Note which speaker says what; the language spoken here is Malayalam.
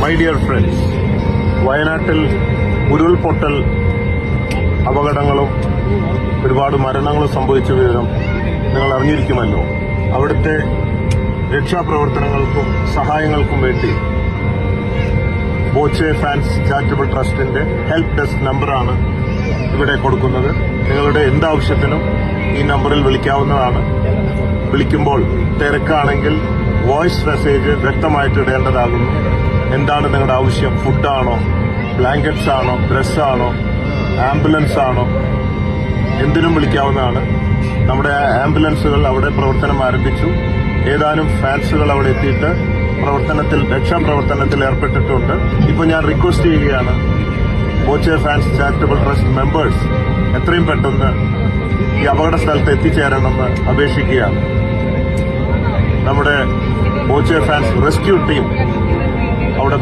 Speaker 1: മൈ ഡിയർ ഫ്രണ്ട്സ്, വയനാട്ടിൽ ഉരുൾപൊട്ടൽ അപകടങ്ങളും ഒരുപാട് മരണങ്ങളും സംഭവിച്ച വിവരം നിങ്ങൾ അറിഞ്ഞിരിക്കുമല്ലോ. അവിടുത്തെ രക്ഷാപ്രവർത്തനങ്ങൾക്കും സഹായങ്ങൾക്കും വേണ്ടി ബോച്ചെ ഫാൻസ് ചാരിറ്റബിൾ ട്രസ്റ്റിന്റെ ഹെൽപ്പ് ഡെസ്ക് നമ്പറാണ് ഇവിടെ കൊടുക്കുന്നത്. നിങ്ങളുടെ എന്താവശ്യത്തിനും ഈ നമ്പറിൽ വിളിക്കാവുന്നതാണ്. വിളിക്കുമ്പോൾ തിരക്കാണെങ്കിൽ വോയിസ് മെസ്സേജ് വ്യക്തമായിട്ട് ഇടേണ്ടതാകുന്നു. എന്താണ് നിങ്ങളുടെ ആവശ്യം? ഫുഡാണോ, ബ്ലാങ്കറ്റ്സ് ആണോ, ഡ്രസ്സാണോ, ആംബുലൻസ് ആണോ? എന്തിനും വിളിക്കാവുന്നതാണ്. നമ്മുടെ ആംബുലൻസുകൾ അവിടെ പ്രവർത്തനം ആരംഭിച്ചു. ഏതാനും ഫാൻസുകൾ അവിടെ എത്തിയിട്ട് രക്ഷാപ്രവർത്തനത്തിൽ ഏർപ്പെട്ടിട്ടുണ്ട്. ഇപ്പോൾ ഞാൻ റിക്വസ്റ്റ് ചെയ്യുകയാണ്, Boche fans charitable trust members എത്രയും പെട്ടെന്ന് ഈ അപകട സ്ഥലത്ത് എത്തിച്ചേരണമെന്ന് അപേക്ഷിക്കുകയാണ്. നമ്മുടെ ബോച്ചെ ഫാൻസ് റെസ്ക്യൂ ടീം അവിടെ